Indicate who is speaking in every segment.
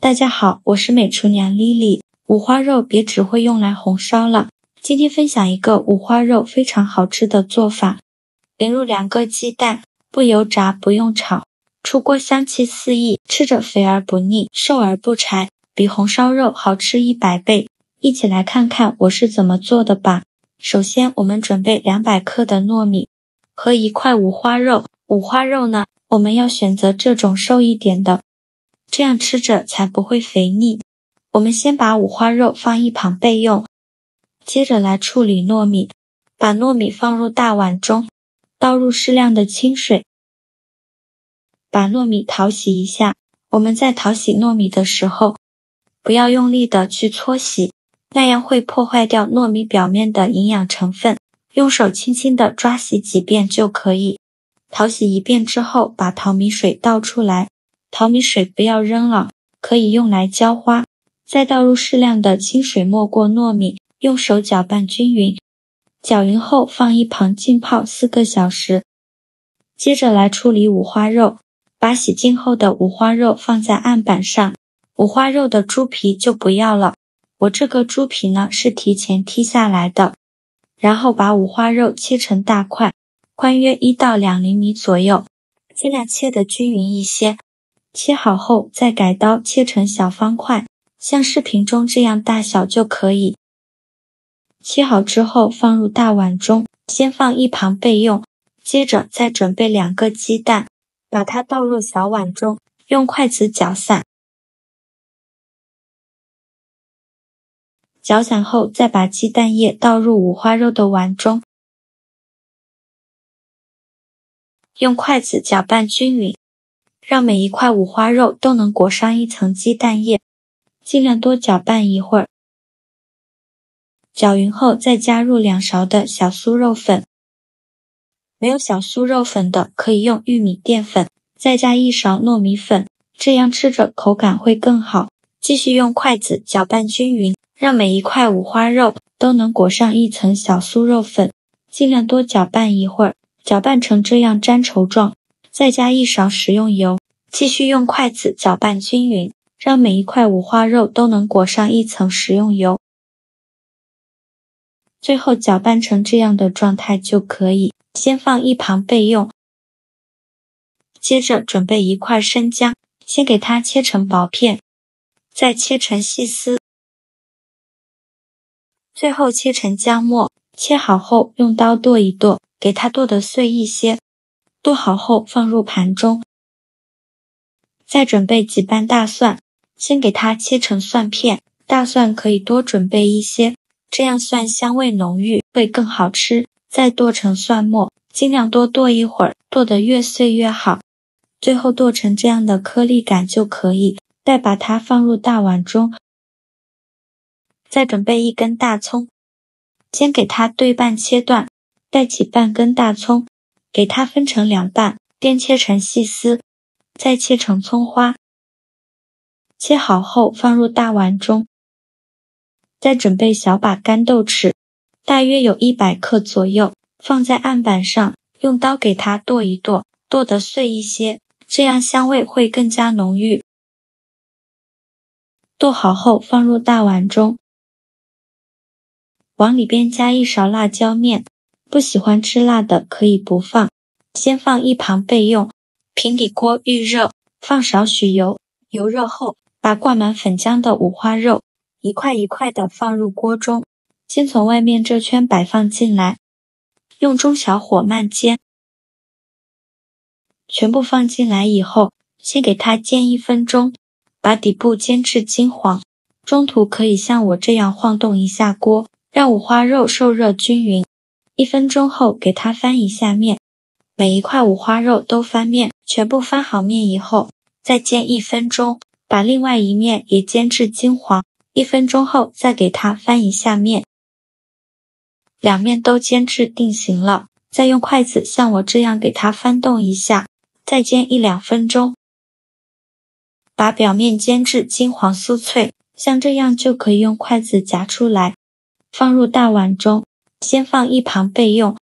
Speaker 1: 大家好，我是美厨娘 Lily。五花肉别只会用来红烧了，今天分享一个五花肉非常好吃的做法。淋入2个鸡蛋，不油炸，不用炒，出锅香气四溢，吃着肥而不腻，瘦而不柴，比红烧肉好吃100倍。一起来看看我是怎么做的吧。首先我们准备200克的糯米和1块五花肉。五花肉呢，我们要选择这种瘦一点的，这样吃着才不会肥腻。我们先把五花肉放一旁备用，接着来处理糯米。把糯米放入大碗中，倒入适量的清水，把糯米淘洗一下。我们在淘洗糯米的时候，不要用力的去搓洗，那样会破坏掉糯米表面的营养成分，用手轻轻的抓洗几遍就可以。淘洗一遍之后，把淘米水倒出来，淘米水不要扔了，可以用来浇花。再倒入适量的清水没过糯米，用手搅拌均匀。搅匀后放一旁浸泡4个小时。接着来处理五花肉，把洗净后的五花肉放在案板上。五花肉的猪皮就不要了，我这个猪皮呢是提前剔下来的。然后把五花肉切成大块，宽约1到2厘米左右，尽量切得均匀一些。切好后再改刀切成小方块，像视频中这样大小就可以。切好之后放入大碗中，先放一旁备用。接着再准备2个鸡蛋，把它倒入小碗中，用筷子搅散。搅散后再把鸡蛋液倒入五花肉的碗中，用筷子搅拌均匀，让每一块五花肉都能裹上一层鸡蛋液，尽量多搅拌一会儿。搅匀后再加入2勺的小酥肉粉，没有小酥肉粉的可以用玉米淀粉，再加1勺糯米粉，这样吃着口感会更好。继续用筷子搅拌均匀，让每一块五花肉都能裹上一层小酥肉粉，尽量多搅拌一会儿，搅拌成这样粘稠状，再加1勺食用油，继续用筷子搅拌均匀，让每一块五花肉都能裹上一层食用油。最后搅拌成这样的状态就可以，先放一旁备用。接着准备1块生姜，先给它切成薄片，再切成细丝，最后切成姜末。切好后用刀剁一剁，给它剁得碎一些。剁好后放入盘中。再准备几瓣大蒜，先给它切成蒜片，大蒜可以多准备一些，这样蒜香味浓郁，会更好吃。再剁成蒜末，尽量多剁一会儿，剁得越碎越好。最后剁成这样的颗粒感就可以，再把它放入大碗中。再准备1根大葱，先给它对半切断，带起半根大葱，给它分成2半，边切成细丝，再切成葱花。切好后放入大碗中。再准备小把干豆豉，大约有100克左右，放在案板上，用刀给它剁一剁，剁得碎一些，这样香味会更加浓郁。剁好后放入大碗中，往里边加1勺辣椒面，不喜欢吃辣的可以不放，先放一旁备用。平底锅预热，放少许油，油热后把挂满粉浆的五花肉一块一块的放入锅中，先从外面这圈摆放进来，用中小火慢煎。全部放进来以后，先给它煎1分钟，把底部煎至金黄，中途可以像我这样晃动一下锅，让五花肉受热均匀。1分钟后给它翻一下面，每一块五花肉都翻面，全部翻好面以后，再煎1分钟，把另外一面也煎至金黄。1分钟后再给它翻一下面，两面都煎至定型了，再用筷子像我这样给它翻动一下，再煎1-2分钟，把表面煎至金黄酥脆，像这样就可以用筷子夹出来，放入大碗中，先放一旁备用。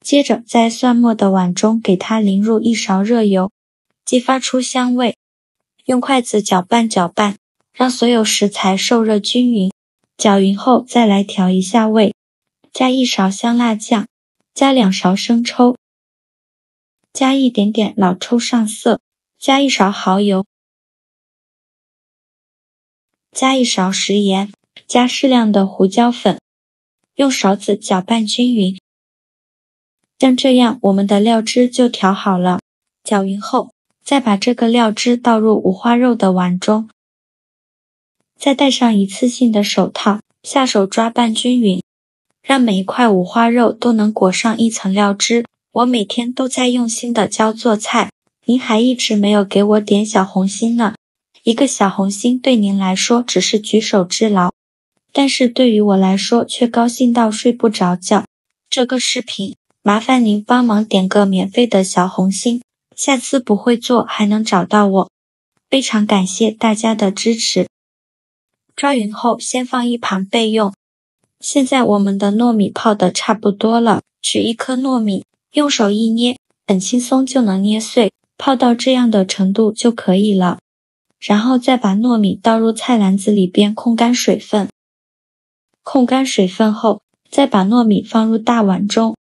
Speaker 1: 接着在蒜末的碗中给它淋入1勺热油，激发出香味。用筷子搅拌搅拌，让所有食材受热均匀。搅匀后再来调一下味，加1勺香辣酱，加2勺生抽，加一点点老抽上色，加1勺蚝油，加1勺食盐，加适量的胡椒粉，用勺子搅拌均匀。像这样，我们的料汁就调好了。搅匀后，再把这个料汁倒入五花肉的碗中，再戴上一次性的手套，下手抓拌均匀，让每一块五花肉都能裹上一层料汁。我每天都在用心的教做菜，您还一直没有给我点小红心呢。一个小红心对您来说只是举手之劳，但是对于我来说却高兴到睡不着觉。这个视频麻烦您帮忙点个免费的小红心，下次不会做还能找到我。非常感谢大家的支持。抓匀后先放一旁备用。现在我们的糯米泡得差不多了，取1颗糯米，用手一捏，很轻松就能捏碎，泡到这样的程度就可以了。然后再把糯米倒入菜篮子里边控干水分。控干水分后，再把糯米放入大碗中，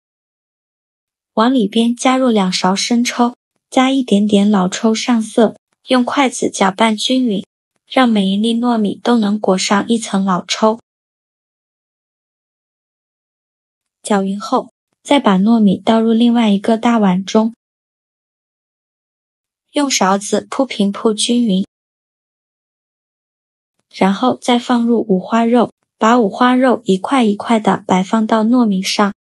Speaker 1: 往里边加入2勺生抽，加一点点老抽上色，用筷子搅拌均匀，让每一粒糯米都能裹上一层老抽。搅匀后，再把糯米倒入另外一个大碗中，用勺子铺平铺均匀，然后再放入五花肉，把五花肉一块一块的摆放到糯米上，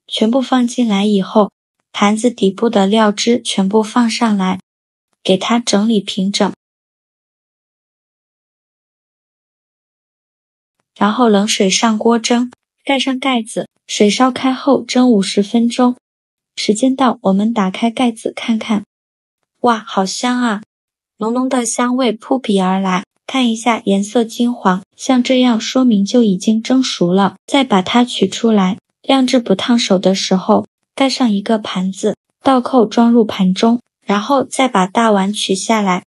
Speaker 1: 全部放进来以后，盘子底部的料汁全部放上来，给它整理平整，然后冷水上锅蒸，盖上盖子，水烧开后蒸50分钟。时间到，我们打开盖子看看，哇，好香啊！浓浓的香味扑鼻而来，看一下颜色金黄，像这样说明就已经蒸熟了。再把它取出来，晾至不烫手的时候，盖上一个盘子，倒扣装入盘中，然后再把大碗取下来，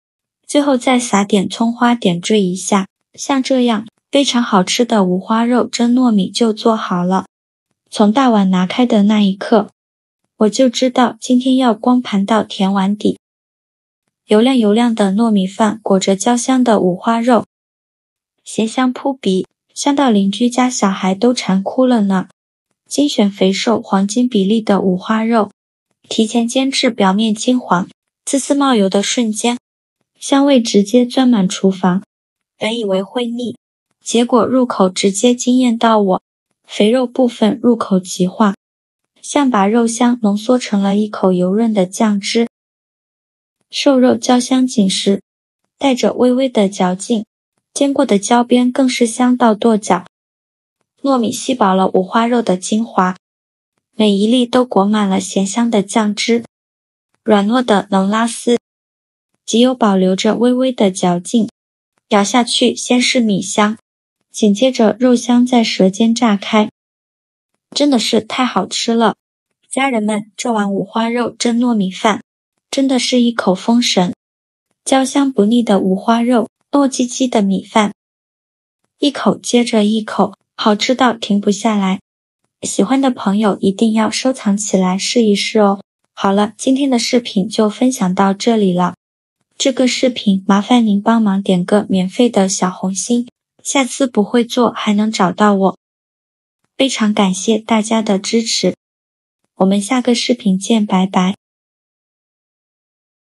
Speaker 1: 最后再撒点葱花点缀一下，像这样非常好吃的五花肉蒸糯米就做好了。从大碗拿开的那一刻，我就知道今天要光盘到甜碗底。油亮油亮的糯米饭裹着焦香的五花肉，咸香扑鼻，香到邻居家小孩都馋哭了呢。精选肥瘦黄金比例的五花肉，提前煎至表面金黄，滋滋冒油的瞬间，香味直接钻满厨房。本以为会腻，结果入口直接惊艳到我，肥肉部分入口即化，像把肉香浓缩成了一口油润的酱汁。瘦肉焦香紧实，带着微微的嚼劲，煎过的焦边更是香到跺脚。糯米吸饱了五花肉的精华，每一粒都裹满了咸香的酱汁，软糯的能拉丝，极有保留着微微的嚼劲。咬下去先是米香，紧接着肉香在舌尖炸开，真的是太好吃了。家人们，这碗五花肉蒸糯米饭真的是一口封神，焦香不腻的五花肉，糯叽叽的米饭，一口接着一口，好吃到停不下来。喜欢的朋友一定要收藏起来试一试哦。好了，今天的视频就分享到这里了。这个视频麻烦您帮忙点个免费的小红心，下次不会做还能找到我。非常感谢大家的支持，我们下个视频见，拜拜。